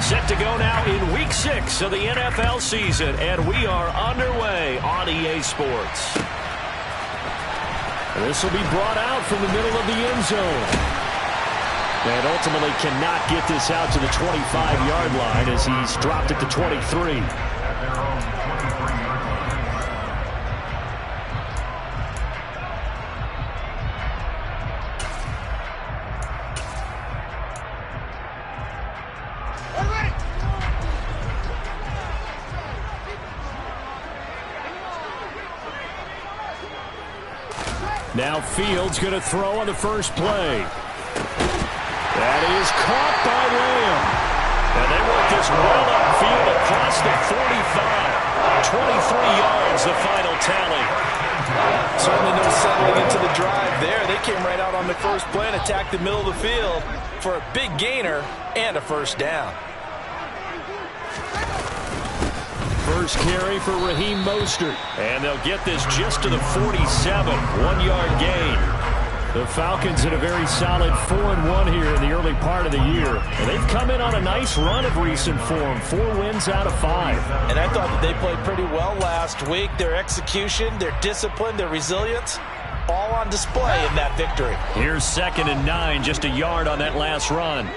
Set to go now in Week 6 of the NFL season, and we are underway on EA Sports. This will be brought out from the middle of the end zone. And ultimately cannot get this out to the 25-yard line as he's dropped it to 23. Now Fields going to throw on the first play. That is caught by Lamb. And they work this well upfield across the 45. 23 yards, the final tally. Certainly no settling into the drive there. They came right out on the first play and attacked the middle of the field for a big gainer and a first down. First carry for Raheem Mostert. And they'll get this just to the 47. 1-yard gain. The Falcons in a very solid 4-1 here in the early part of the year. And they've come in on a nice run of recent form. 4 wins out of 5. And I thought that they played pretty well last week. Their execution, their discipline, their resilience, all on display in that victory. Here's 2nd and 9, just a yard on that last run.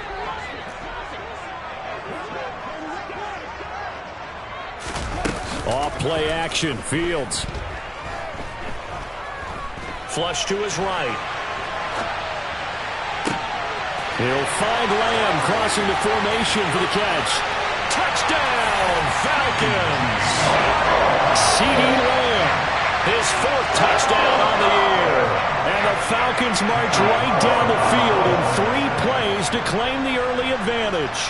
Off play action, Fields. Flush to his right. He'll find Lamb crossing the formation for the catch. Touchdown, Falcons! CeeDee Lamb, his 4th touchdown on the year. And the Falcons march right down the field in 3 plays to claim the early advantage.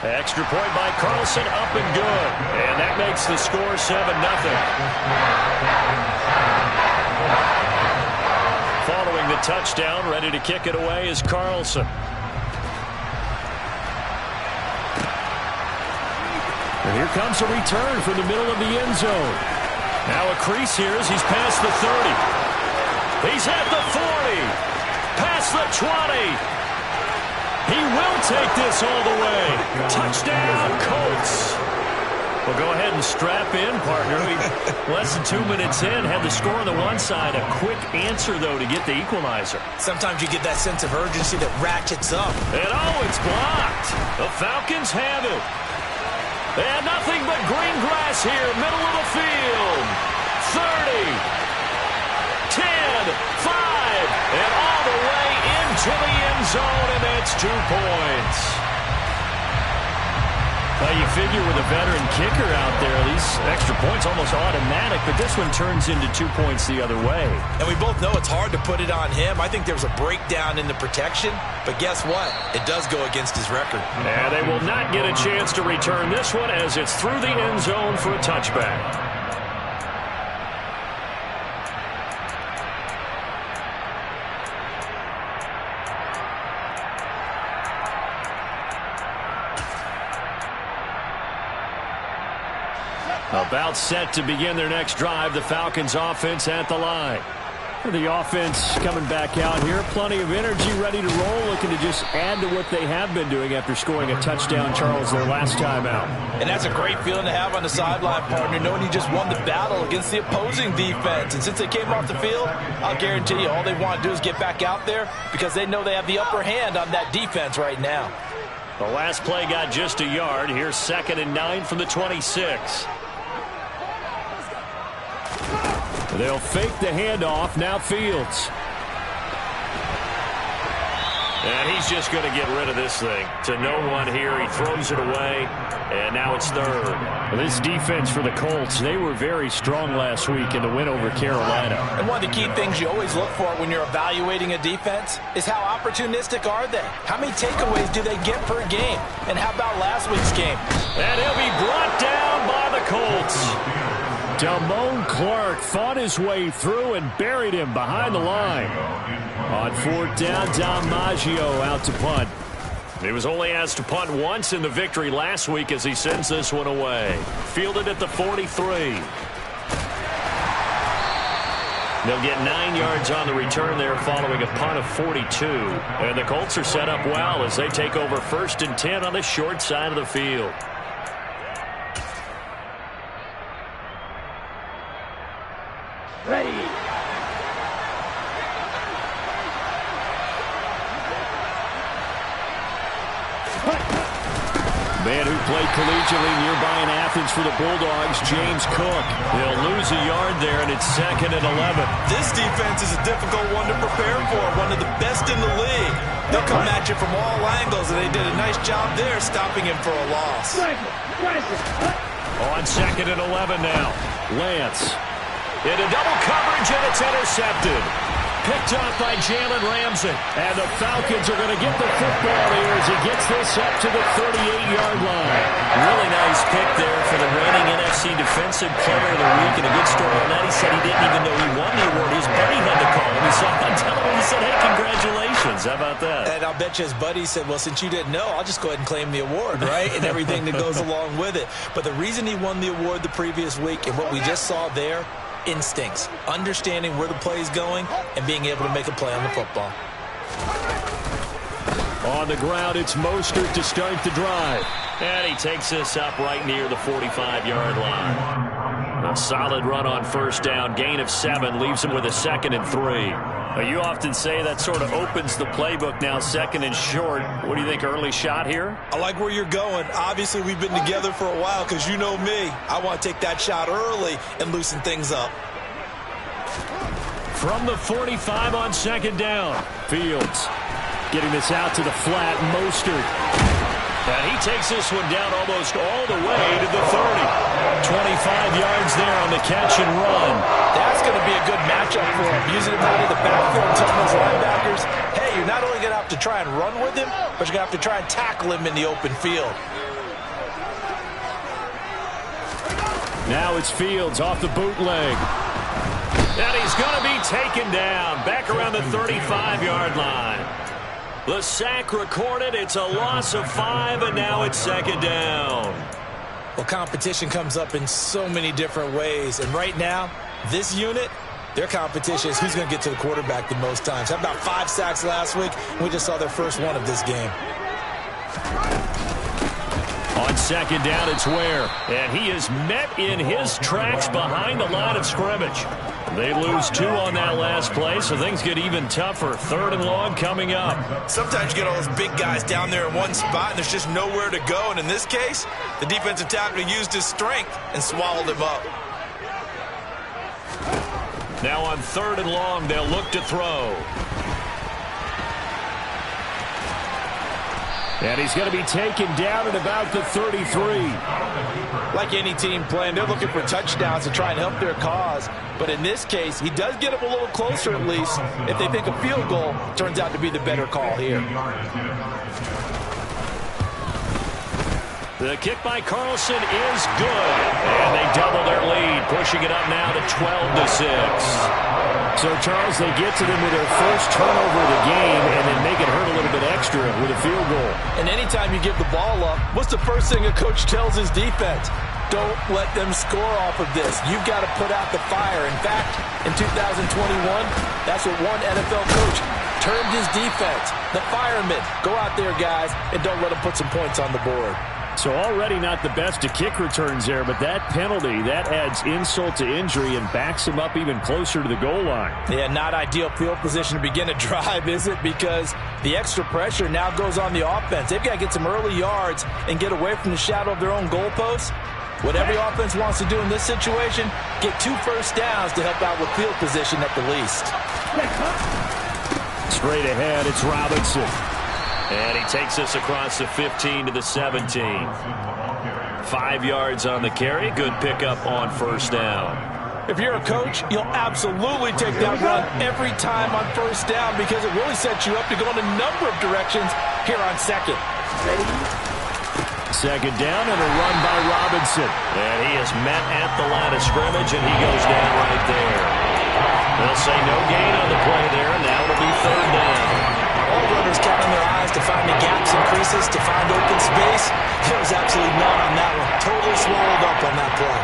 Extra point by Carlson, up and good. And that makes the score 7-0. Following the touchdown, ready to kick it away is Carlson. And here comes a return from the middle of the end zone. Now a crease here as he's past the 30. He's at the 40. Past the 20. He will take this all the way. Touchdown, Colts. Well, go ahead and strap in, partner. Less than 2 minutes in, had the score on the one side. A quick answer, though, to get the equalizer. Sometimes you get that sense of urgency that ratchets up. And, oh, it's blocked. The Falcons have it. And nothing but green grass here, middle of the field. 30, 10, 5, and all the way into the end zone, and that's 2 points. Well, you figure with a veteran kicker out there, these extra points almost automatic, but this one turns into 2 points the other way. And we both know it's hard to put it on him. I think there was a breakdown in the protection, but guess what? It does go against his record. And they will not get a chance to return this one as it's through the end zone for a touchback. About set to begin their next drive, the Falcons offense at the line. The offense coming back out here, plenty of energy, ready to roll, looking to just add to what they have been doing after scoring a touchdown, Charles, their last time out. And that's a great feeling to have on the sideline, partner, knowing you just won the battle against the opposing defense. And since they came off the field, I'll guarantee you all they want to do is get back out there because they know they have the upper hand on that defense right now. The last play got just a yard. Here's 2nd and 9 from the 26. They'll fake the handoff. Now Fields. And he's just going to get rid of this thing. To no one here. He throws it away. And now it's 3rd. This defense for the Colts, they were very strong last week in the win over Carolina. And one of the key things you always look for when you're evaluating a defense is how opportunistic are they? How many takeaways do they get per game? And how about last week's game? And he'll be brought down by the Colts. Damone Clark fought his way through and buried him behind the line. On 4th down, DiMaggio out to punt. He was only asked to punt once in the victory last week as he sends this one away. Fielded at the 43. They'll get 9 yards on the return there following a punt of 42. And the Colts are set up well as they take over 1st and 10 on the short side of the field. Ready. Man who played collegiately nearby in Athens for the Bulldogs, James Cook. He'll lose a yard there, and it's 2nd and 11. This defense is a difficult one to prepare for, one of the best in the league. They'll come at you from all angles, and they did a nice job there stopping him for a loss. On 2nd and 11 now. Lance. Into double coverage, and it's intercepted. Picked off by Jalen Ramsey. And the Falcons are going to get the football here as he gets this up to the 38-yard line. Really nice pick there for the reigning NFC Defensive Player of the Week. And a good story on that. He said he didn't even know he won the award. His buddy had to call him. He saw him on television. He said, hey, congratulations. How about that? And I'll bet you his buddy said, well, since you didn't know, I'll just go ahead and claim the award, right? And everything that goes along with it. But the reason he won the award the previous week and what we just saw there, instincts, understanding where the play is going, and being able to make a play on the football. On the ground, it's Mostert to start the drive. And he takes this up right near the 45-yard line. A solid run on 1st down, gain of 7, leaves him with a 2nd and 3. Now, you often say that sort of opens the playbook now, 2nd and short. What do you think, early shot here? I like where you're going. Obviously, we've been together for a while because you know me. I want to take that shot early and loosen things up. From the 45 on 2nd down, Fields getting this out to the flat, Mostert. And he takes this one down almost all the way to the 30. 25 yards there on the catch and run. That's going to be a good matchup for him. Using him out of the backfield and telling those linebackers, hey, you're not only going to have to try and run with him, but you're going to have to try and tackle him in the open field. Now it's Fields off the bootleg. And he's going to be taken down back around the 35-yard line. The sack recorded. It's a loss of 5, and now it's 2nd down. Well, competition comes up in so many different ways. And right now, this unit, their competition is who's going to get to the quarterback the most times. Had about 5 sacks last week. We just saw their first one of this game. On 2nd down, it's Ware. And he is met in his tracks behind the line of scrimmage. They lose 2 on that last play, so things get even tougher. 3rd and long coming up. Sometimes you get all those big guys down there in one spot, and there's just nowhere to go. And in this case, the defensive tackle used his strength and swallowed him up. Now on 3rd and long, they'll look to throw. And he's going to be taken down at about the 33. Like any team playing, they're looking for touchdowns to try and help their cause. But in this case, he does get them a little closer at least. If they think a field goal turns out to be the better call here. The kick by Carlson is good. And they double their lead, pushing it up now to 12-6. So, Charles, they get to them with their first turnover of the game and then make it hurt a little bit extra with a field goal. And anytime you give the ball up, what's the first thing a coach tells his defense? Don't let them score off of this. You've got to put out the fire. In fact, in 2021, that's what one NFL coach termed his defense. The firemen. Go out there, guys, and don't let them put some points on the board. So already not the best of kick returns there, but that penalty, that adds insult to injury and backs him up even closer to the goal line. Yeah, not ideal field position to begin a drive, is it? Because the extra pressure now goes on the offense. They've got to get some early yards and get away from the shadow of their own goalposts. What every offense wants to do in this situation, get 2 first downs to help out with field position at the least. Straight ahead, it's Robinson. And he takes this across the 15 to the 17. 5 yards on the carry. Good pickup on 1st down. If you're a coach, you'll absolutely take that run every time on 1st down because it really sets you up to go in a number of directions here on 2nd. 2nd down and a run by Robinson. And he is met at the line of scrimmage, and he goes down right there. They'll say no gain on the play there, and now it'll be 3rd down. All runners counting their eyes to find the gaps and creases, to find open space. There was absolutely none on that one. Totally swallowed up on that play.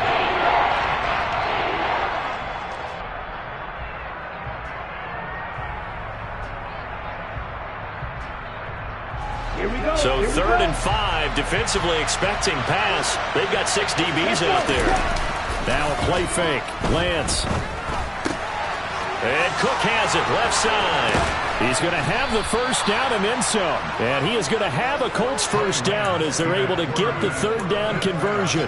Here we go. So 3rd and 5, defensively expecting pass. They've got 6 DBs out there. Now a play fake. Lance. And Cook has it, left side. He's going to have the first down and then some. And he is going to have a Colts first down as they're able to get the 3rd down conversion.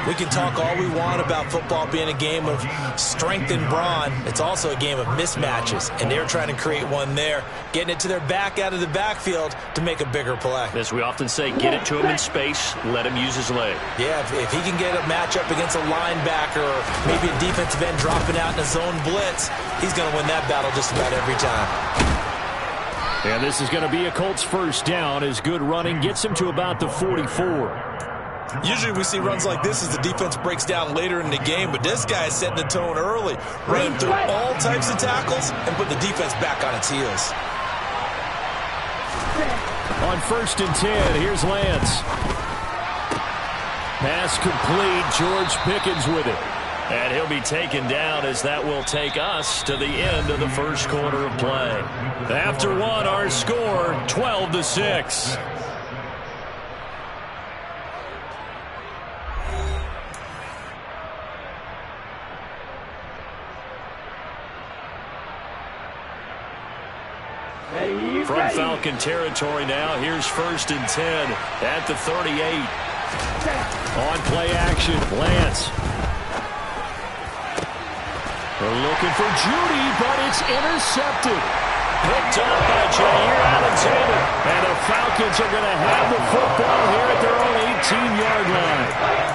We can talk all we want about football being a game of strength and brawn. It's also a game of mismatches, and they're trying to create one there, getting it to their back out of the backfield to make a bigger play. As we often say, get it to him in space, let him use his leg. Yeah, if he can get a matchup against a linebacker or maybe a defensive end dropping out in a zone blitz, he's going to win that battle just about every time. And this is going to be a Colts first down as good running gets him to about the 44. Usually we see runs like this as the defense breaks down later in the game, but this guy is setting the tone early, running through all types of tackles and putting the defense back on its heels. On 1st and 10, here's Lance. Pass complete, George Pickens with it. And he'll be taken down as that will take us to the end of the first quarter of play. After one, our score, 12-6. From Falcon territory now, here's 1st and 10 at the 38. On play action, Lance. They're looking for Judy, but it's intercepted. Picked up by Jair Alexander. And the Falcons are going to have the football here at their own 18-yard line.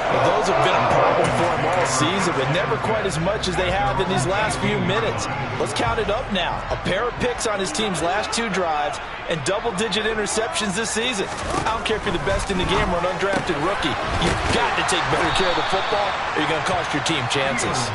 Well, those have been a problem for him all season, but never quite as much as they have in these last few minutes. Let's count it up now. A pair of picks on his team's last 2 drives and double-digit interceptions this season. I don't care if you're the best in the game or an undrafted rookie. You've got to take better care of the football or you're going to cost your team chances.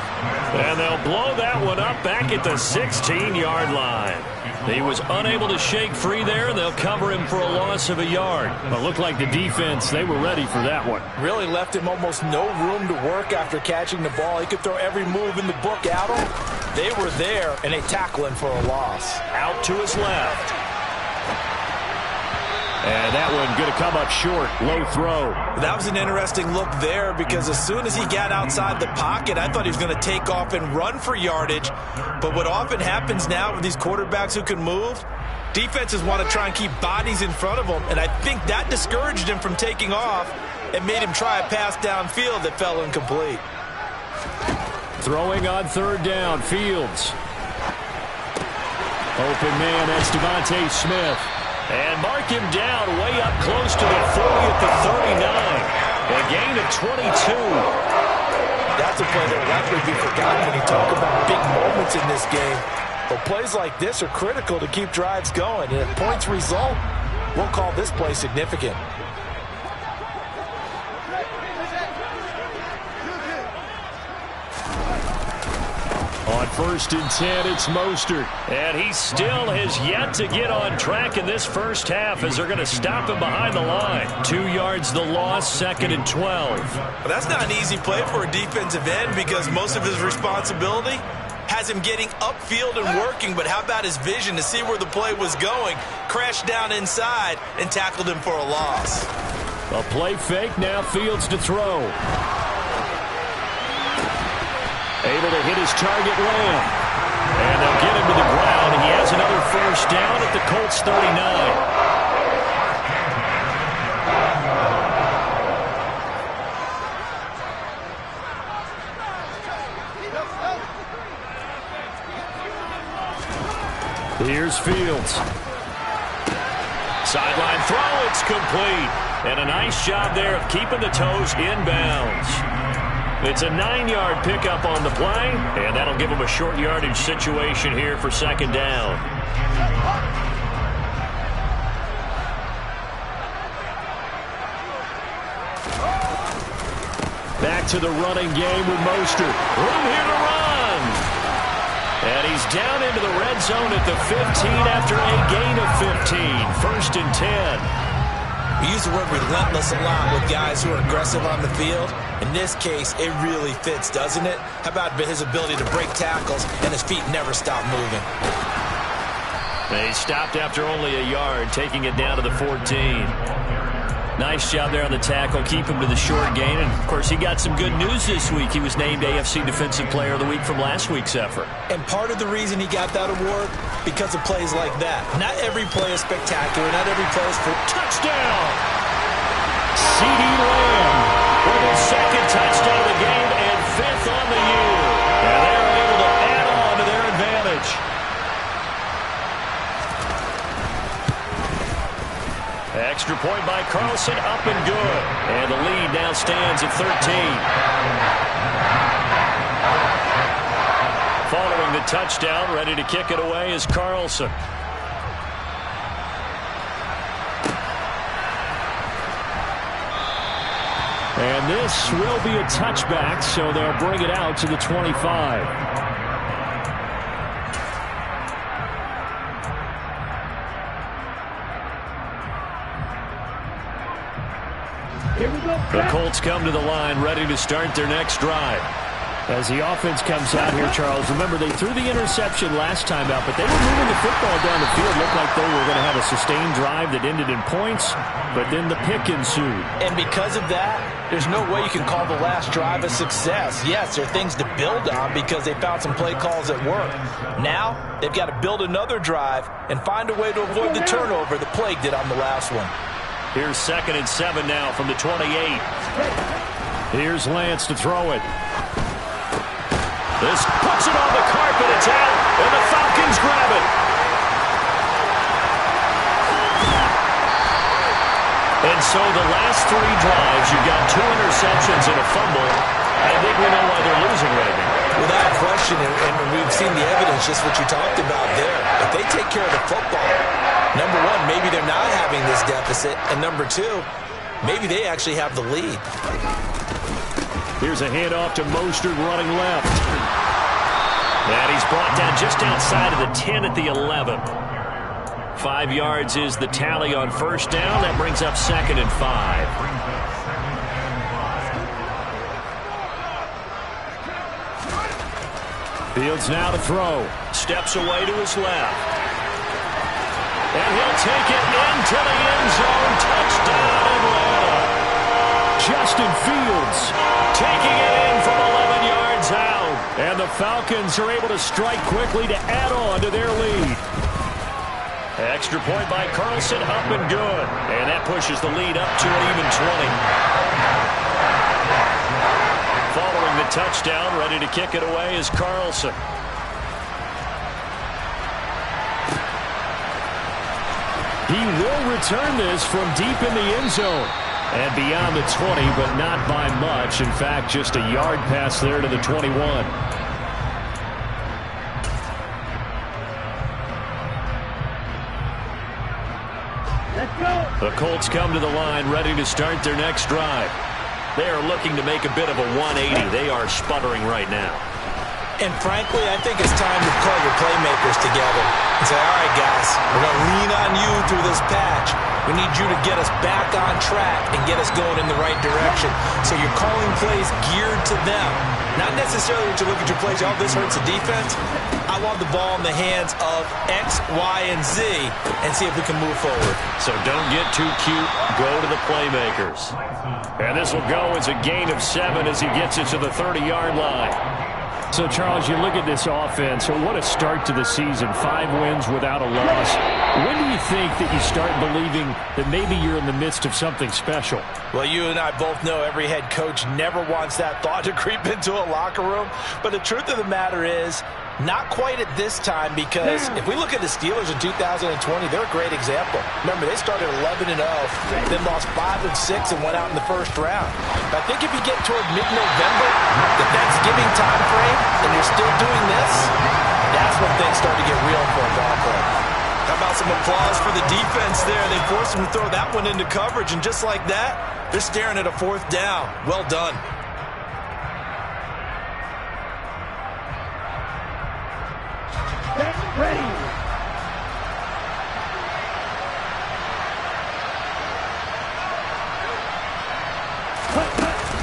And they'll blow that one up back at the 16-yard line. He was unable to shake free there, and they'll cover him for a loss of a yard. But it looked like the defense, they were ready for that one. Really left him almost no room to work after catching the ball. He could throw every move in the book at him. They were there, and they tackle him for a loss. Out to his left. And that one going to come up short. Low throw. That was an interesting look there because as soon as he got outside the pocket, I thought he was going to take off and run for yardage. But what often happens now with these quarterbacks who can move, defenses want to try and keep bodies in front of them. And I think that discouraged him from taking off and made him try a pass downfield that fell incomplete. Throwing on 3rd down, Fields. Open man, that's Devontae Smith. And mark him down way up close to the 40 at the 39. A gain of 22. That's a play that will likely be forgotten when you talk about big moments in this game. But plays like this are critical to keep drives going. And if points result, we'll call this play significant. On 1st and 10, it's Mostert. And he still has yet to get on track in this first half as they're going to stop him behind the line. 2 yards the loss, 2nd and 12. Well, that's not an easy play for a defensive end because most of his responsibility has him getting upfield and working. But how about his vision to see where the play was going? Crashed down inside and tackled him for a loss. A play fake, now Fields to throw. Able to hit his target, Lamb. And they'll get him to the ground. He has another first down at the Colts 39. Here's Fields. Sideline throw, it's complete. And a nice job there of keeping the toes inbounds. It's a 9-yard pickup on the play, and that'll give him a short yardage situation here for 2nd down. Back to the running game with Mostert. Room here to run. And he's down into the red zone at the 15 after a gain of 15. 1st and 10. We use the word relentless a lot with guys who are aggressive on the field. In this case, it really fits, doesn't it? How about his ability to break tackles and his feet never stop moving? They stopped after only a yard, taking it down to the 14. Nice job there on the tackle. Keep him to the short gain. And, of course, he got some good news this week. He was named AFC Defensive Player of the Week from last week's effort. And part of the reason he got that award, because of plays like that. Not every play is spectacular. Not every play is for touchdown. CeeDee Lamb with his second touchdown of the game and 5th on the year. And they're able to add on to their advantage. Extra point by Carlson, up and good. And the lead now stands at 13. Following the touchdown, ready to kick it away is Carlson. And this will be a touchback, so they'll bring it out to the 25. The Colts come to the line, ready to start their next drive. As the offense comes out here, Charles, remember they threw the interception last time out, but they were moving the football down the field. Looked like they were going to have a sustained drive that ended in points, but then the pick ensued. And because of that, there's no way you can call the last drive a success. Yes, there are things to build on because they found some play calls that work. Now, they've got to build another drive and find a way to avoid the turnover the plague did on the last one. Here's 2nd and 7 now from the 28. Here's Lance to throw it. This puts it on the carpet. It's out, and the Falcons grab it. And so the last 3 drives, you've got 2 interceptions and a fumble. I think we know why they're losing right now. Without question, and we've seen the evidence, just what you talked about there. If they take care of the football, number one, maybe they're not having this deficit. And number two, maybe they actually have the lead. Here's a handoff to Mostert running left. And he's brought down just outside of the 10 at the 11. 5 yards is the tally on first down. That brings up 2nd and 5. Fields now to throw. Steps away to his left. And he'll take it into the end zone. Touchdown, Atlanta. Justin Fields taking it in from 11 yards out. And the Falcons are able to strike quickly to add on to their lead. Extra point by Carlson, up and good. And that pushes the lead up to an even 20. Following the touchdown, ready to kick it away is Carlson. He will return this from deep in the end zone. And beyond the 20, but not by much. In fact, just a yard pass there to the 21. Let's go. The Colts come to the line, ready to start their next drive. They are looking to make a bit of a 180. They are sputtering right now. And frankly, I think it's time to call your playmakers together and say, all right, guys, we're going to lean on you through this patch. We need you to get us back on track and get us going in the right direction. So you're calling plays geared to them. Not necessarily that you look at your plays, oh, this hurts the defense. I want the ball in the hands of X, Y, and Z and see if we can move forward. So don't get too cute. Go to the playmakers. And this will go as a gain of 7 as he gets it to the 30-yard line. So, Charles, you look at this offense, so what a start to the season. 5 wins without a loss. When do you think that you start believing that maybe you're in the midst of something special? Well, you and I both know every head coach never wants that thought to creep into a locker room. But the truth of the matter is, not quite at this time, because if we look at the Steelers in 2020, they're a great example. Remember, they started 11-0, then lost 5 of 6 and went out in the first round. But I think if you get toward mid-November, the Thanksgiving time frame, and you're still doing this, that's when things start to get real for a ball club. How about some applause for the defense there? They forced them to throw that one into coverage, and just like that, they're staring at a 4th down. Well done. Ready.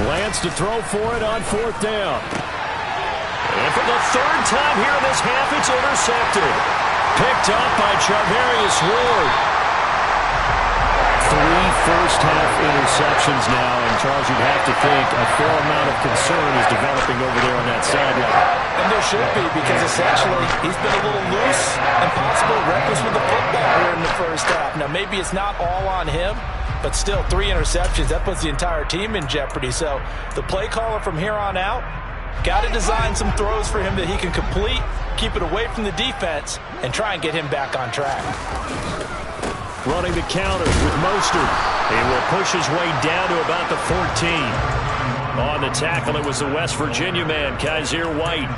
Lance to throw for it on 4th down. And for the 3rd time here in this half, it's intercepted. Picked up by Charvarius Ward. 3 first-half interceptions now, and Charles, you'd have to think a fair amount of concern is developing over there on that sideline. And there should be, because essentially he's been a little loose and possibly reckless with the football here in the first half. Now, maybe it's not all on him, but still 3 interceptions. That puts the entire team in jeopardy. So the play caller from here on out got to design some throws for him that he can complete, keep it away from the defense, and try and get him back on track. Running the counter with Mostert. He will push his way down to about the 14. On the tackle, it was the West Virginia man, Kaiser White.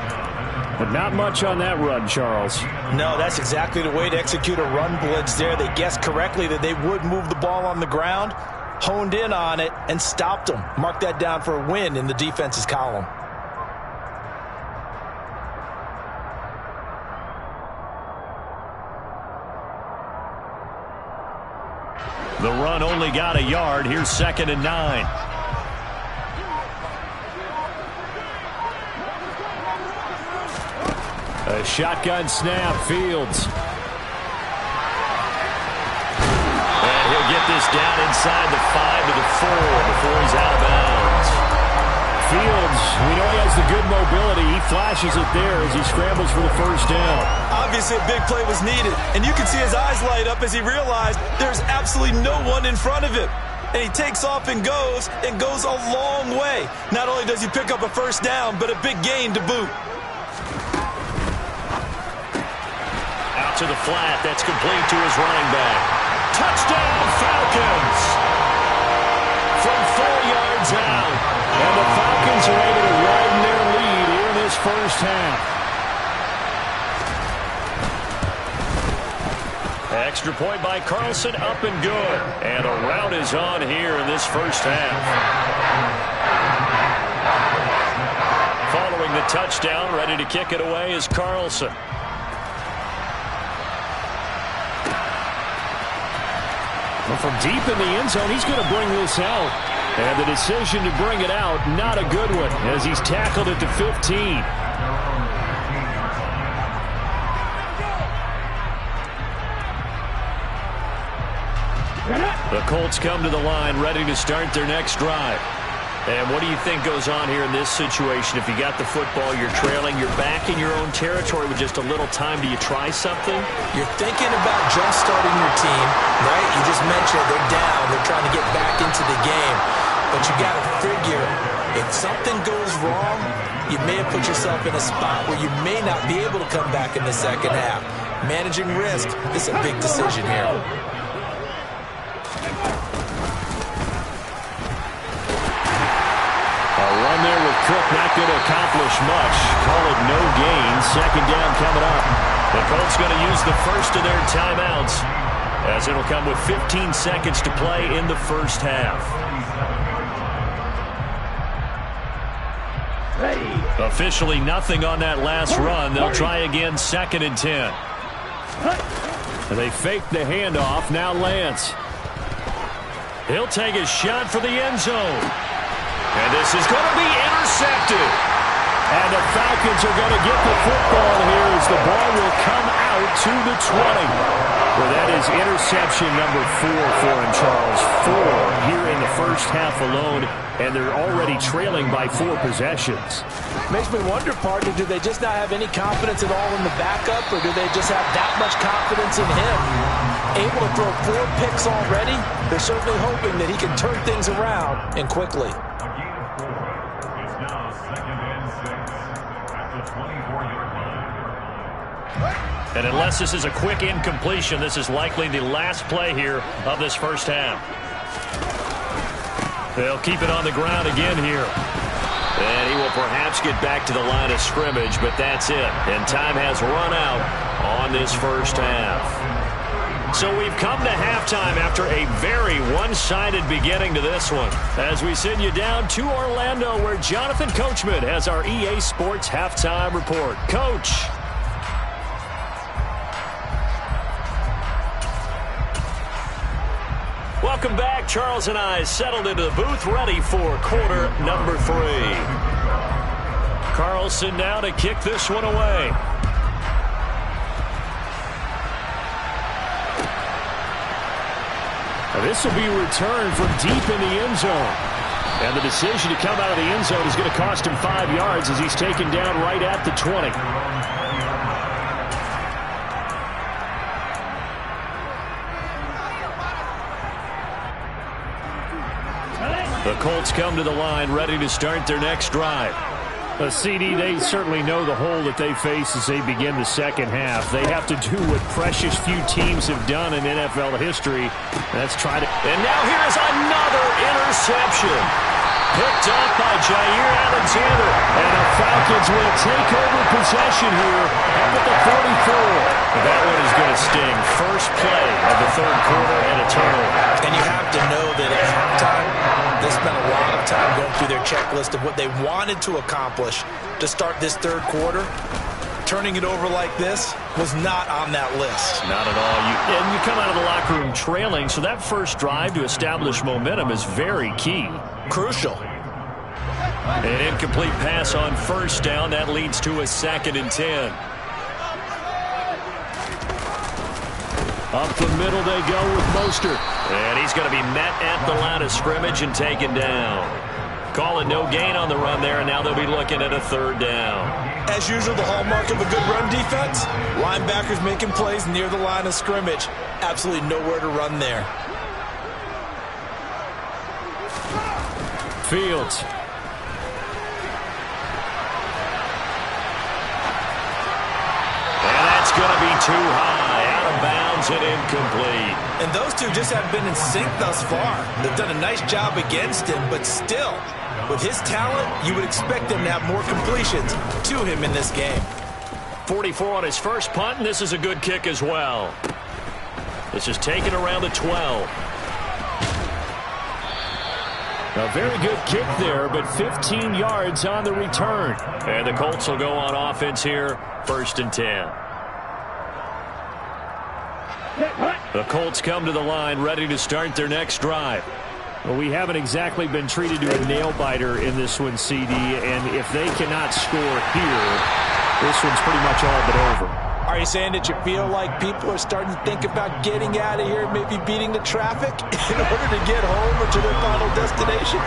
But not much on that run, Charles. No, that's exactly the way to execute a run blitz there. They guessed correctly that they would move the ball on the ground, honed in on it, and stopped them. Mark that down for a win in the defense's column. The run only got a yard. Here's 2nd and 9. A shotgun snap, Fields. And he'll get this down inside the 5 to the 4 before he's out of bounds. Fields, we know he has the good mobility. He flashes it there as he scrambles for the first down. Obviously, a big play was needed, and you can see his eyes light up as he realized there's absolutely no one in front of him. And he takes off and goes a long way. Not only does he pick up a first down, but a big gain to boot. Out to the flat. That's complete to his running back. Touchdown, Falcons! From 4 yards out. And the Falcons are able to widen their lead here in this first half. Extra point by Carlson, up and good. And a rout is on here in this first half. Following the touchdown, ready to kick it away is Carlson. Well, from deep in the end zone, he's going to bring this out. And the decision to bring it out, not a good one, as he's tackled at the 15. The Colts come to the line, ready to start their next drive. And what do you think goes on here in this situation? If you got the football, you're trailing, you're back in your own territory with just a little time. Do you try something? You're thinking about jump-starting your team, right? You just mentioned they're down. They're trying to get back into the game. But you got to figure, if something goes wrong, you may have put yourself in a spot where you may not be able to come back in the second half. Managing risk is a big decision here. Run there with Cook, not going to accomplish much. Call it no gain. 2nd down coming up. The Colts going to use the first of their timeouts, as it'll come with 15 seconds to play in the first half. Officially nothing on that last run. They'll try again, 2nd and 10. They fake the handoff. Now Lance. He'll take a shot for the end zone. And this is going to be intercepted. And the Falcons are going to get the football here as the ball will come out to the 20. Well, that is interception number 4 for him, Charles. 4 here in the first half alone, and they're already trailing by 4 possessions. Makes me wonder, partner, do they just not have any confidence at all in the backup, or do they just have that much confidence in him? Able to throw 4 picks already? They're certainly hoping that he can turn things around and quickly. And unless this is a quick incompletion, this is likely the last play here of this first half. They'll keep it on the ground again here. And he will perhaps get back to the line of scrimmage, but that's it. And time has run out on this first half. So we've come to halftime after a very one-sided beginning to this one, as we send you down to Orlando, where Jonathan Coachman has our EA Sports Halftime Report. Coach. Welcome back. Charles and I settled into the booth, ready for quarter number 3. Carlson now to kick this one away. This will be returned from deep in the end zone. And the decision to come out of the end zone is going to cost him 5 yards as he's taken down right at the 20. The Colts come to the line ready to start their next drive. CD, they certainly know the hole that they face as they begin the second half. They have to do what precious few teams have done in NFL history. That's try to... And now here's another interception. Picked up by Jair Alexander. And the Falcons will take over possession here up at the 44. That one is going to sting. First play of the third quarter and a turnover. And you have to know that at halftime, they spent a lot of time going through their checklist of what they wanted to accomplish to start this third quarter. Turning it over like this was not on that list. Not at all. And you come out of the locker room trailing, so that first drive to establish momentum is very key. Crucial. An incomplete pass on first down. That leads to a 2nd and 10. Up the middle they go with Mostert. And he's going to be met at the line of scrimmage and taken down. Calling no gain on the run there, and now they'll be looking at a 3rd down. As usual, the hallmark of a good run defense, linebackers making plays near the line of scrimmage. Absolutely nowhere to run there. Fields. And that's going to be too high. Out of bounds and incomplete. And those two just haven't been in sync thus far. They've done a nice job against him, but still, with his talent, you would expect them to have more completions to him in this game. 44 on his first punt, and this is a good kick as well. This is taken around the 12. A very good kick there, but 15 yards on the return. And the Colts will go on offense here, 1st and 10. The Colts come to the line ready to start their next drive. Well, we haven't exactly been treated to a nail-biter in this one, CD, and if they cannot score here, this one's pretty much all but over. Are you saying that you feel like people are starting to think about getting out of here, maybe beating the traffic in order to get home or to their final destination?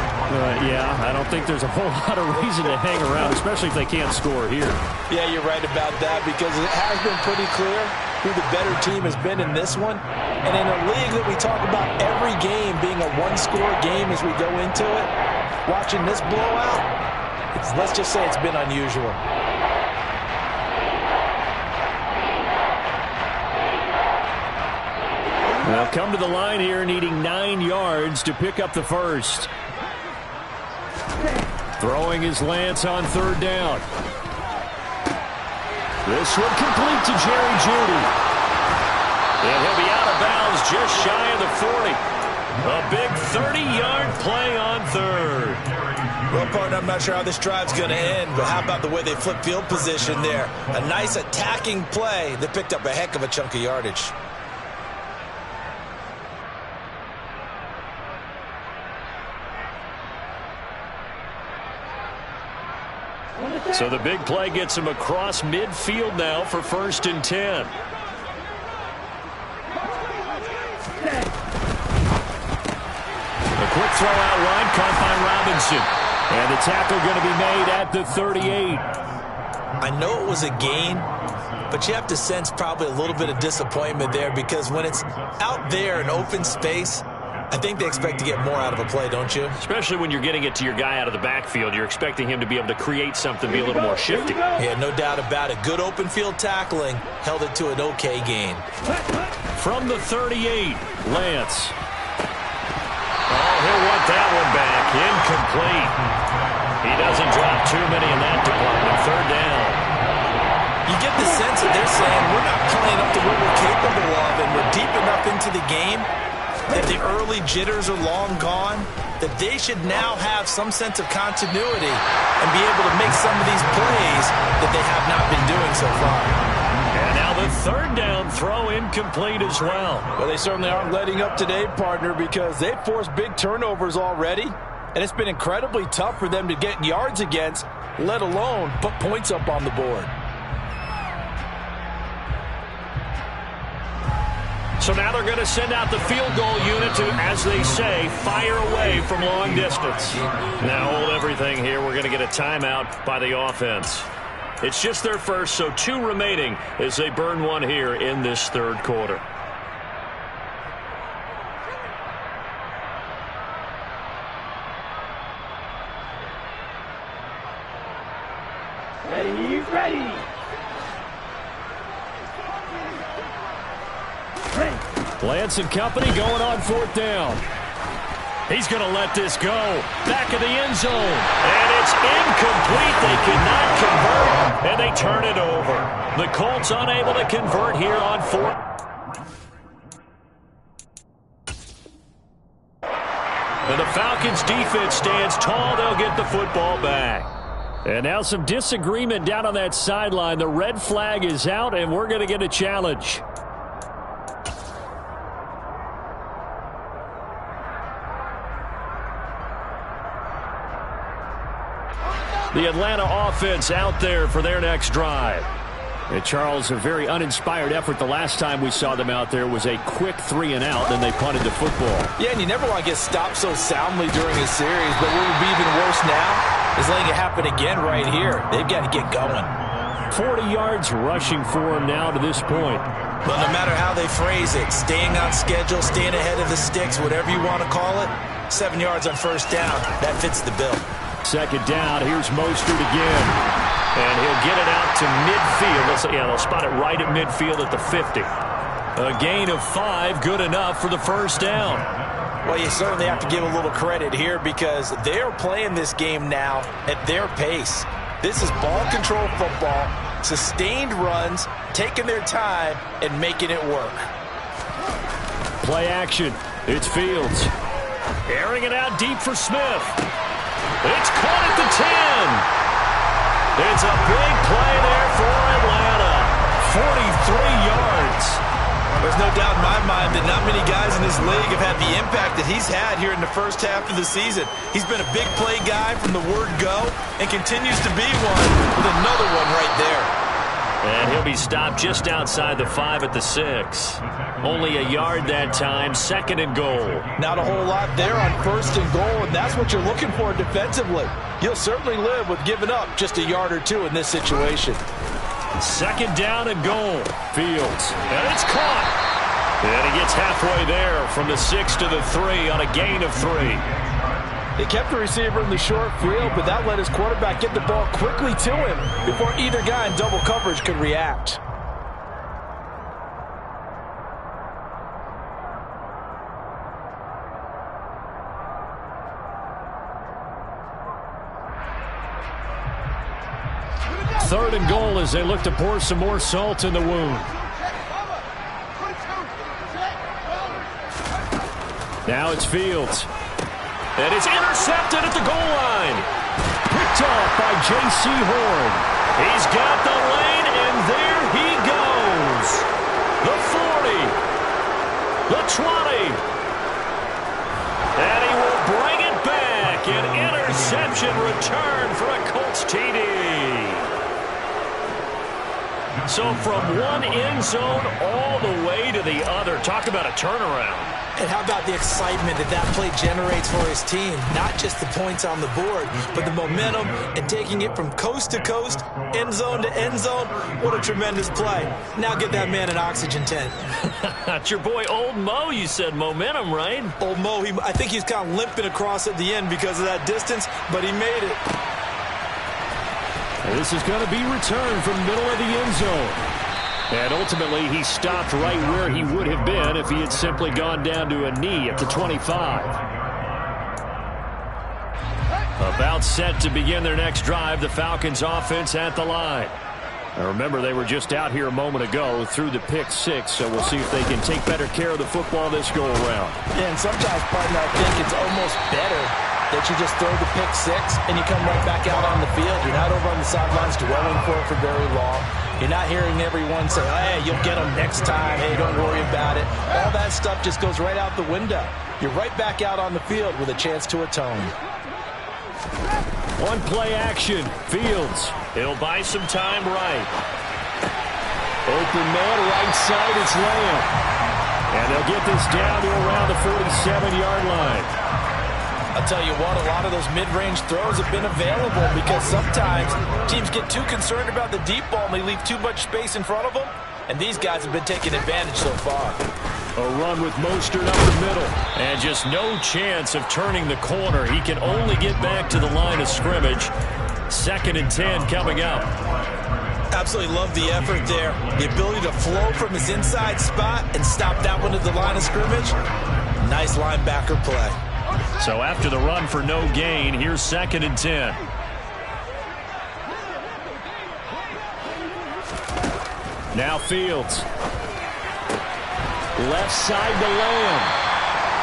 Yeah, I don't think there's a whole lot of reason to hang around, especially if they can't score here. Yeah, you're right about that, because it has been pretty clear who the better team has been in this one. And in a league that we talk about every game being a one-score game as we go into it, watching this blowout, let's just say it's been unusual. They'll come to the line here needing 9 yards to pick up the first. Throwing his Lance on 3rd down. This one complete to Jerry Jeudy. And he'll be out of bounds just shy of the 40. A big 30-yard play on 3rd. Well, partner, I'm not sure how this drive's going to end, but how about the way they flip field position there? A nice attacking play that picked up a heck of a chunk of yardage. So the big play gets him across midfield now for 1st and 10. A quick throw out wide, caught by Robinson. And the tackle going to be made at the 38. I know it was a gain, but you have to sense probably a little bit of disappointment there, because when it's out there in open space, I think they expect to get more out of a play, don't you? Especially when you're getting it to your guy out of the backfield. You're expecting him to be able to create something, be a little more shifty. Yeah, no doubt about it. Good open field tackling held it to an okay gain. From the 38, Lance. Oh, he'll want that one back. Incomplete. He doesn't drop too many in that department. 3rd down. You get the sense that they're saying we're not playing up to what we're capable of, and we're deep enough into the game that the early jitters are long gone, that they should now have some sense of continuity and be able to make some of these plays that they have not been doing so far. And now the 3rd down throw incomplete as well. Well, they certainly aren't letting up today, partner, because they've forced big turnovers already, and it's been incredibly tough for them to get yards against, let alone put points up on the board. So now they're going to send out the field goal unit to, as they say, fire away from long distance. Now hold everything here. We're going to get a timeout by the offense. It's just their first, so 2 remaining as they burn one here in this third quarter. Ready, ready. Lance and company going on 4th down. He's going to let this go. Back of the end zone. And it's incomplete. They cannot convert, and they turn it over. The Colts unable to convert here on 4th. And the Falcons defense stands tall. They'll get the football back. And now some disagreement down on that sideline. The red flag is out, and we're going to get a challenge. The Atlanta offense out there for their next drive. And Charles, a very uninspired effort the last time we saw them out there was a quick 3-and-out, then they punted the football. Yeah, and you never want to get stopped so soundly during a series, but what would be even worse now is letting it happen again right here. They've got to get going. 40 yards rushing for him now to this point. Well, no matter how they phrase it, staying on schedule, staying ahead of the sticks, whatever you want to call it, 7 yards on first down, that fits the bill. Second down, here's Mostert again. And he'll get it out to midfield. They'll spot it right at midfield at the 50. A gain of 5, good enough for the first down. Well, you certainly have to give a little credit here because they're playing this game now at their pace. This is ball control football, sustained runs, taking their time, and making it work. Play action. It's Fields. Airing it out deep for Smith. It's caught at the 10. It's a big play there for Atlanta. 43 yards. There's no doubt in my mind that not many guys in this league have had the impact that he's had here in the first half of the season. He's been a big play guy from the word go and continues to be one with another one right there. And he'll be stopped just outside the 5 at the 6. Only a yard that time, 2nd and goal. Not a whole lot there on 1st and goal, and that's what you're looking for defensively. You'll certainly live with giving up just a yard or 2 in this situation. 2nd down and goal. Fields. And it's caught. And he gets halfway there from the 6 to the 3 on a gain of 3. They kept the receiver in the short field, but that let his quarterback get the ball quickly to him before either guy in double coverage could react. Third and goal as they look to pour some more salt in the wound. Now it's Fields. And it's intercepted at the goal line. Picked off by J.C. Horn. He's got the lane, and there he goes. The 40. The 20. And he will bring it back. An interception return for a Colts TD. So from one end zone all the way to the other. Talk about a turnaround. And how about the excitement that play generates for his team? Not just the points on the board, but the momentum and taking it from coast to coast, end zone to end zone. What a tremendous play. Now get that man an oxygen tent. That's your boy Old Mo. You said momentum, right? Old Mo, I think he's kind of limping across at the end because of that distance, but he made it. This is going to be returned from the middle of the end zone. And ultimately, he stopped right where he would have been if he had simply gone down to a knee at the 25. About set to begin their next drive, the Falcons offense at the line. Now remember, they were just out here a moment ago through the pick 6, so we'll see if they can take better care of the football this go-around. Yeah, and sometimes, partner, I think it's almost better that you just throw the pick 6 and you come right back out on the field. You're not over on the sidelines dwelling for it for very long. You're not hearing everyone say, hey, you'll get them next time. Hey, don't worry about it. All that stuff just goes right out the window. You're right back out on the field with a chance to atone. One play action. Fields. He'll buy some time right. Open man right side. It's Lamb. And they'll get this down to around the 47-yard line. I'll tell you what, a lot of those mid-range throws have been available because sometimes teams get too concerned about the deep ball and they leave too much space in front of them. And these guys have been taking advantage so far. A run with Mostert up the middle. And just no chance of turning the corner. He can only get back to the line of scrimmage. 2nd and 10 coming up. Absolutely love the effort there. The ability to flow from his inside spot and stop that one at the line of scrimmage. Nice linebacker play. So after the run for no gain, here's 2nd and 10. Now Fields. Left side to Lamb.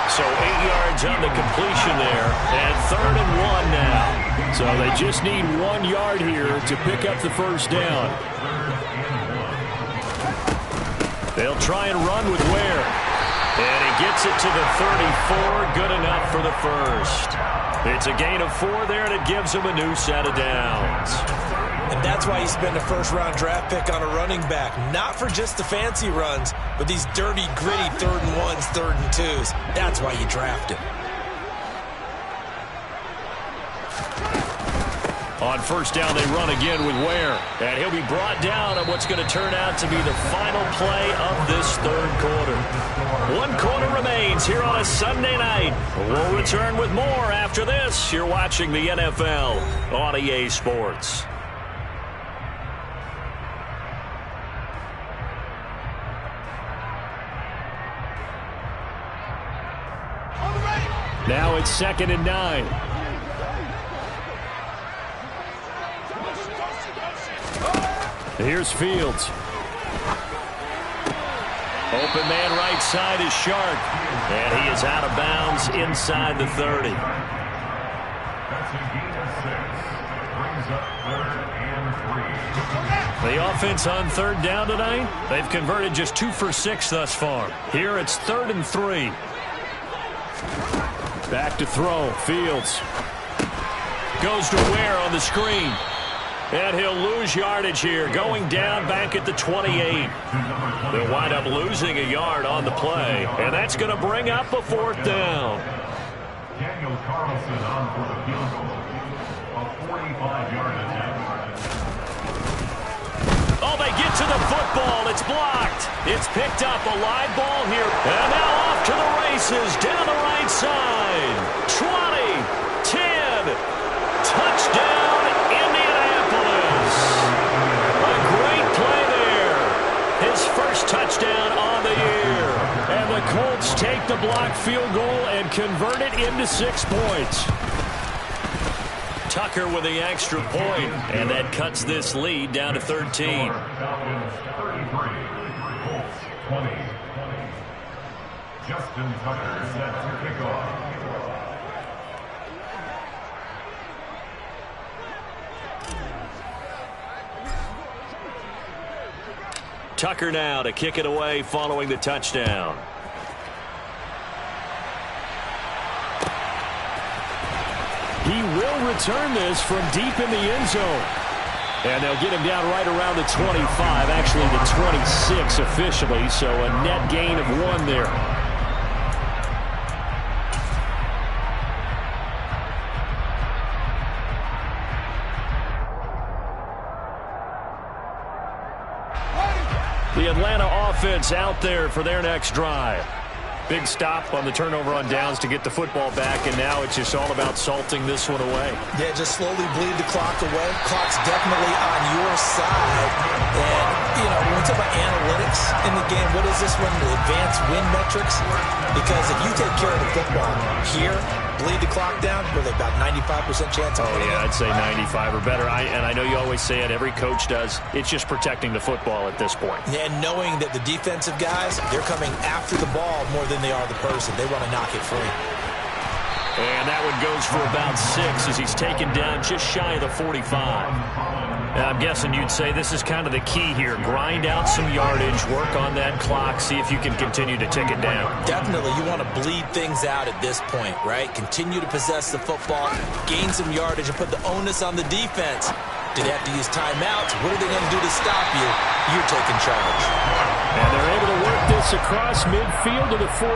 So 8 yards on the completion there. And 3rd and 1 now. So they just need 1 yard here to pick up the first down. They'll try and run with Ware. And he gets it to the 34. Good enough for the first. It's a gain of 4 there, and it gives him a new set of downs. And that's why you spend a first-round draft pick on a running back. Not for just the fancy runs, but these dirty, gritty 3rd and 1s, 3rd and 2s. That's why you draft him. On first down, they run again with Ware. And he'll be brought down on what's going to turn out to be the final play of this 3rd quarter. 1 quarter remains here on a Sunday night. We'll return with more after this. You're watching the NFL on EA Sports. Now it's 2nd and 9. Here's Fields. Open man right side is Shark. And he is out of bounds inside the 30. The offense on 3rd down tonight, they've converted just 2 for 6 thus far. Here it's 3rd and 3. Back to throw. Fields. Goes to Ware on the screen. And he'll lose yardage here, going down back at the 28. They'll wind up losing a yard on the play, and that's going to bring up a 4th down. Daniel Carlson on for the field goal, a 45-yard attempt. Oh, they get to the football. It's blocked. It's picked up, a live ball here. And now off to the races, down the right side. 20, 10, touchdown, Indianapolis. A great play there. His first touchdown on the year. And the Colts take the blocked field goal and convert it into 6 points. Tucker with the extra point, and that cuts this lead down to 13. Falcons 33, Colts 20. Justin Tucker set to kick off. Tucker now to kick it away following the touchdown. He will return this from deep in the end zone. And they'll get him down right around the 25, actually the 26 officially, so a net gain of 1 there. The Atlanta offense out there for their next drive. Big stop on the turnover on downs to get the football back, and now it's just all about salting this one away. Yeah, just slowly bleed the clock away. Clock's definitely on your side. And, you know, when we talk about analytics in the game, what is this one? The advanced win metrics? Because if you take care of the football here, bleed the clock down, with about 95% chance of winning. I'd say 95 or better. And I know you always say it, every coach does. It's just protecting the football at this point. And knowing that the defensive guys, they're coming after the ball more than they are the person. They want to knock it free. And that one goes for about 6 as he's taken down just shy of the 45. Now, I'm guessing you'd say this is kind of the key here. Grind out some yardage, work on that clock, see if you can continue to tick it down. Definitely, you want to bleed things out at this point, right? Continue to possess the football, gain some yardage, and put the onus on the defense. Do they have to use timeouts? What are they going to do to stop you? You're taking charge. And they're able to work this pass across midfield to the 48.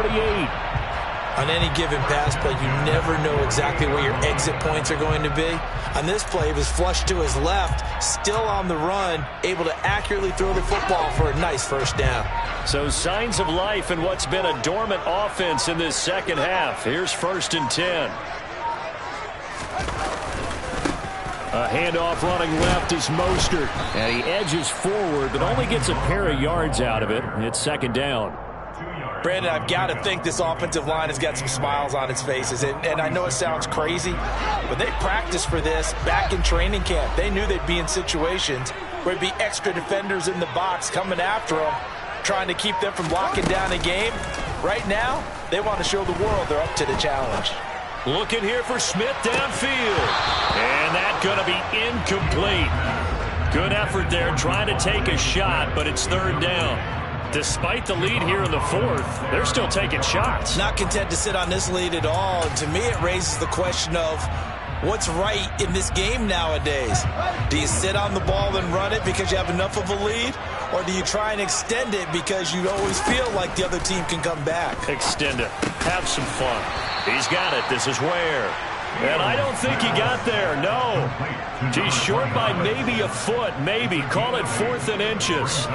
On any given pass play, you never know exactly where your exit points are going to be. On this play, he was flushed to his left, still on the run, able to accurately throw the football for a nice first down. So signs of life in what's been a dormant offense in this second half. Here's 1st and 10. A handoff running left is Mostert. And he edges forward, but only gets a pair of yards out of it. It's 2nd down. Brandon, I've got to think this offensive line has got some smiles on its faces. And I know it sounds crazy, but they practiced for this back in training camp. They knew they'd be in situations where there'd be extra defenders in the box coming after them, trying to keep them from locking down a game. Right now, they want to show the world they're up to the challenge. Looking here for Smith downfield. And that's going to be incomplete. Good effort there trying to take a shot, but it's 3rd down. Despite the lead here in the 4th, they're still taking shots. Not content to sit on this lead at all. And to me, it raises the question of what's right in this game nowadays. Do you sit on the ball and run it because you have enough of a lead? Or do you try and extend it because you always feel like the other team can come back? Extend it. Have some fun. He's got it. This is Ware. And I don't think he got there. No. He's short by maybe a foot. Maybe. Call it 4th and inches.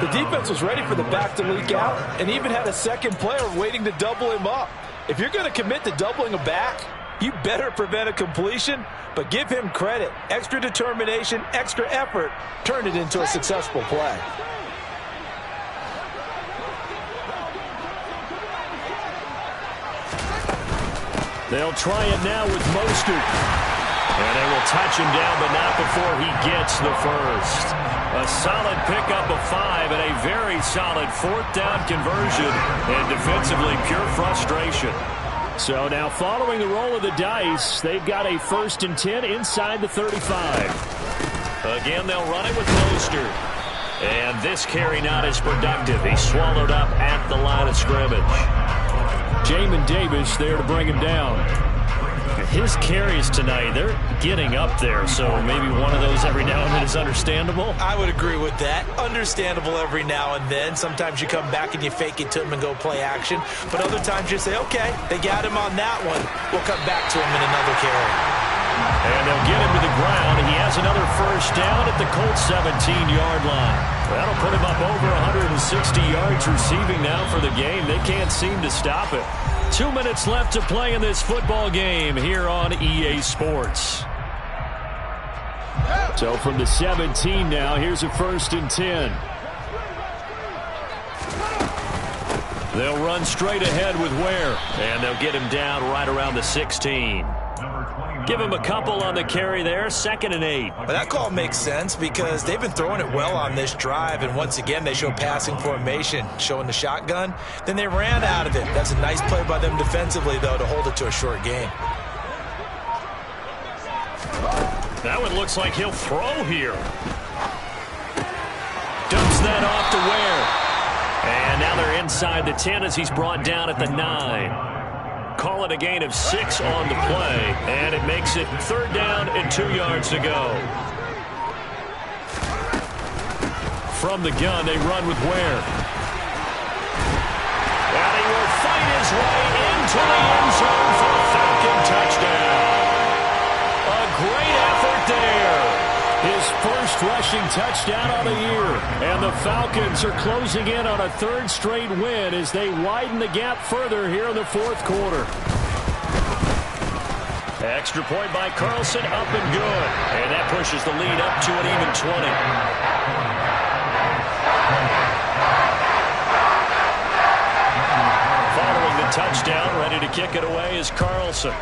The defense was ready for the back to leak out and even had a second player waiting to double him up. If you're going to commit to doubling a back, you better prevent a completion, but give him credit. Extra determination, extra effort, turn it into a successful play. They'll try it now with Mostert. And they will touch him down, but not before he gets the first. A solid pickup of 5 and a very solid 4th down conversion. And defensively, pure frustration. So now following the roll of the dice, they've got a 1st and 10 inside the 35. Again, they'll run it with Mostert. And this carry not as productive. He's swallowed up at the line of scrimmage. Jamin Davis there to bring him down. His carries tonight, they're getting up there, so maybe one of those every now and then is understandable. I would agree with that. Understandable every now and then. Sometimes you come back and you fake it to him and go play action. But other times you say, okay, they got him on that one. We'll come back to him in another carry. And they'll get him to the ground. He has another 1st down at the Colts 17-yard line. That'll put him up over 160 yards receiving now for the game. They can't seem to stop it. 2 minutes left to play in this football game here on EA Sports. So from the 17 now, here's a 1st and 10. They'll run straight ahead with Ware. And they'll get him down right around the 16. Give him a couple on the carry there. 2nd and 8. Well, that call makes sense because they've been throwing it well on this drive, and once again they show passing formation, showing the shotgun. Then they ran out of it. That's a nice play by them defensively, though, to hold it to a short game. That one looks like he'll throw here. Dumps that off to Ware. And now they're inside the 10 as he's brought down at the 9. Call it a gain of 6 on the play, and it makes it 3rd down and 2 yards to go. From the gun, they run with Ware. And he will fight his way into the end zone for a Falcon touchdown. A great effort there. His first rushing touchdown on the year. And the Falcons are closing in on a 3rd straight win as they widen the gap further here in the 4th quarter. Extra point by Carlson, up and good. And that pushes the lead up to an even 20. Following the touchdown, ready to kick it away is Carlson.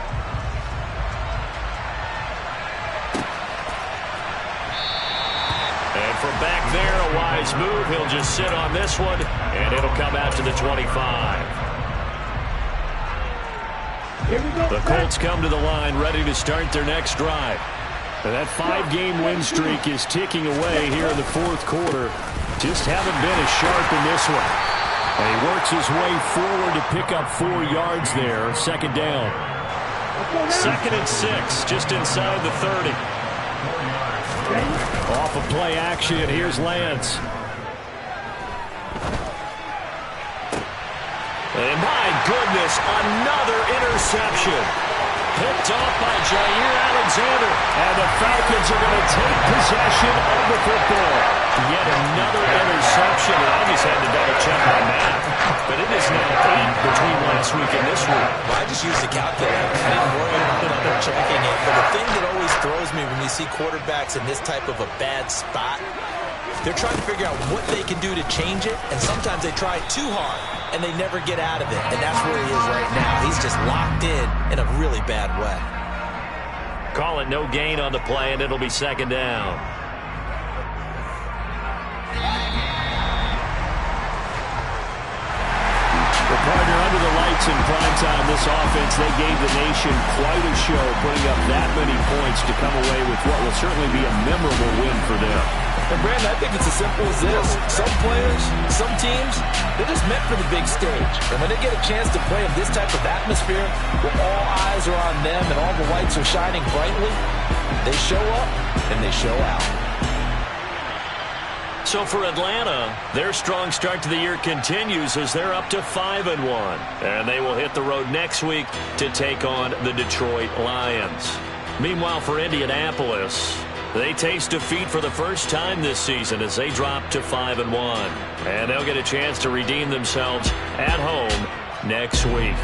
And from back there, a wise move. He'll just sit on this one, and it'll come out to the 25. The Colts come to the line, ready to start their next drive. And that 5-game win streak is ticking away here in the 4th quarter. Just haven't been as sharp in this one. And he works his way forward to pick up 4 yards there. 2nd down. 2nd and 6, just inside the 30. Off of play action, here's Lance. And my goodness, another interception. Picked off by Jair Alexander. And the Falcons are going to take possession of the football. Yet another interception. And I just had to double-check my math. But it is now 8 between last week and this week. Well, I just used the calculator. I didn't worry about double-checking it. But the thing that always throws me when you see quarterbacks in this type of a bad spot, they're trying to figure out what they can do to change it. And sometimes they try too hard, and they never get out of it. And that's where he is right now. He's just locked in a really bad way. Call it no gain on the play, and it'll be second down. The partner under the lights in primetime, this offense, they gave the nation quite a show, putting up that many points to come away with what will certainly be a memorable win for them. And Brandon, I think it's as simple as this. Some players, some teams, they're just meant for the big stage. And when they get a chance to play in this type of atmosphere, where all eyes are on them and all the lights are shining brightly, they show up and they show out. So for Atlanta, their strong start to the year continues as they're up to 5-1. And they will hit the road next week to take on the Detroit Lions. Meanwhile, for Indianapolis, they taste defeat for the first time this season as they drop to 5-1. And they'll get a chance to redeem themselves at home next week.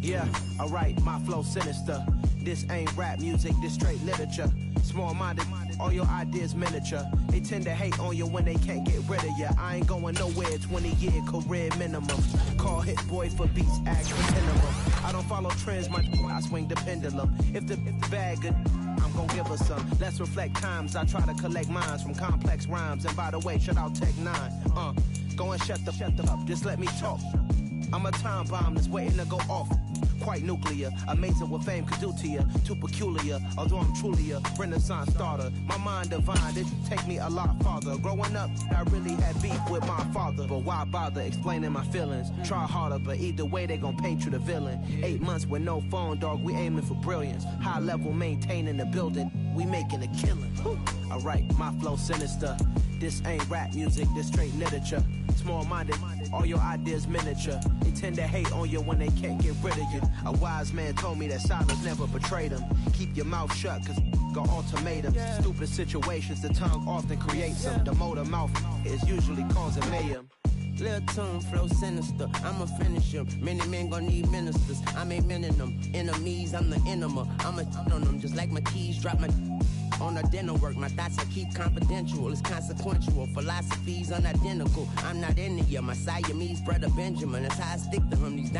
Yeah, alright, my flow sinister. This ain't rap music, this straight literature. Small-minded, all your ideas miniature. They tend to hate on you when they can't get rid of you. I ain't going nowhere, 20-year career minimum. Call hit boy for beats, act for interim. I don't follow trends, I swing the pendulum. If the bag good, I'm I'm gon' give her some. Let's reflect times. I try to collect minds from complex rhymes. And by the way, shout out Tech 9. Go and shut the up. Just let me talk. I'm a time bomb that's waiting to go off. Quite nuclear, amazing what fame could do to you. Too peculiar, although I'm truly a renaissance starter. My mind divine, it take me a lot farther. Growing up, I really had beef with my father. But why bother explaining my feelings? Try harder, but either way they gon' paint you the villain. 8 months with no phone, dog, we aiming for brilliance. High level maintaining the building, we making a killing. Alright, my flow sinister. This ain't rap music, this straight literature. Small-minded, all your ideas miniature. They tend to hate on you when they can't get rid of you. A wise man told me that silence never betrayed him. Keep your mouth shut, cause got ultimatums. Stupid situations, the tongue often creates them. The motor mouth is usually causing mayhem. Lil' tune, flow sinister, I'ma finish him. Many men gon' need ministers, I'm aiming them. Enemies, I'm the enema. I'ma on them just like my keys, drop my on the dinner work. My thoughts I keep confidential, it's consequential. Philosophies unidentical, I'm not into you. My Siamese brother Benjamin, that's how I stick to him. These